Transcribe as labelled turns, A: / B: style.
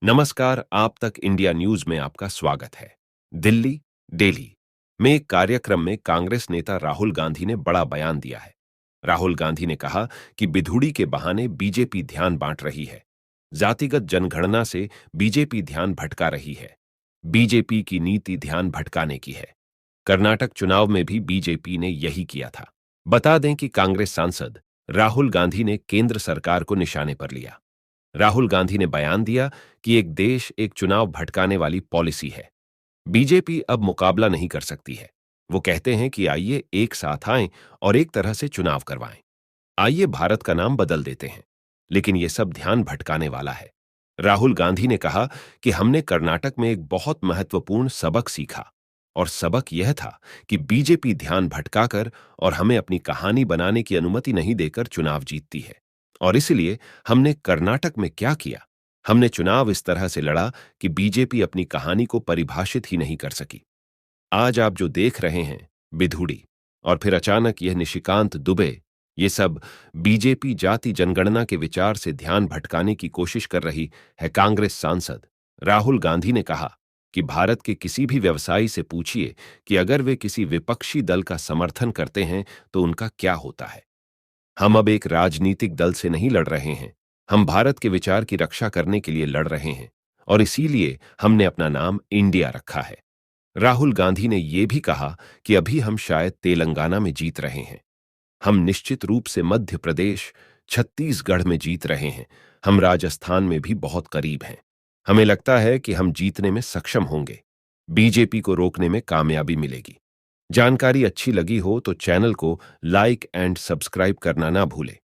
A: नमस्कार। आप तक इंडिया न्यूज में आपका स्वागत है। दिल्ली डेली में एक कार्यक्रम में कांग्रेस नेता राहुल गांधी ने बड़ा बयान दिया है। राहुल गांधी ने कहा कि बिधुड़ी के बहाने बीजेपी ध्यान बांट रही है। जातिगत जनगणना से बीजेपी ध्यान भटका रही है। बीजेपी की नीति ध्यान भटकाने की है। कर्नाटक चुनाव में भी बीजेपी ने यही किया था। बता दें कि कांग्रेस सांसद राहुल गांधी ने केंद्र सरकार को निशाने पर लिया। राहुल गांधी ने बयान दिया कि एक देश एक चुनाव भटकाने वाली पॉलिसी है। बीजेपी अब मुकाबला नहीं कर सकती है। वो कहते हैं कि आइए एक साथ आएं और एक तरह से चुनाव करवाएं। आइए भारत का नाम बदल देते हैं। लेकिन ये सब ध्यान भटकाने वाला है। राहुल गांधी ने कहा कि हमने कर्नाटक में एक बहुत महत्वपूर्ण सबक सीखा। और सबक यह था कि बीजेपी ध्यान भटकाकर और हमें अपनी कहानी बनाने की अनुमति नहीं देकर चुनाव जीतती है। और इसलिए हमने कर्नाटक में क्या किया, हमने चुनाव इस तरह से लड़ा कि बीजेपी अपनी कहानी को परिभाषित ही नहीं कर सकी। आज आप जो देख रहे हैं, बिधुड़ी और फिर अचानक यह निशिकांत दुबे, ये सब बीजेपी जाति जनगणना के विचार से ध्यान भटकाने की कोशिश कर रही है। कांग्रेस सांसद राहुल गांधी ने कहा कि भारत के किसी भी व्यवसायी से पूछिए कि अगर वे किसी विपक्षी दल का समर्थन करते हैं तो उनका क्या होता है। हम अब एक राजनीतिक दल से नहीं लड़ रहे हैं। हम भारत के विचार की रक्षा करने के लिए लड़ रहे हैं। और इसीलिए हमने अपना नाम इंडिया रखा है। राहुल गांधी ने यह भी कहा कि अभी हम शायद तेलंगाना में जीत रहे हैं। हम निश्चित रूप से मध्य प्रदेश, छत्तीसगढ़ में जीत रहे हैं। हम राजस्थान में भी बहुत करीब हैं। हमें लगता है कि हम जीतने में सक्षम होंगे। बीजेपी को रोकने में कामयाबी मिलेगी। जानकारी अच्छी लगी हो तो चैनल को लाइक एंड सब्सक्राइब करना ना भूलें।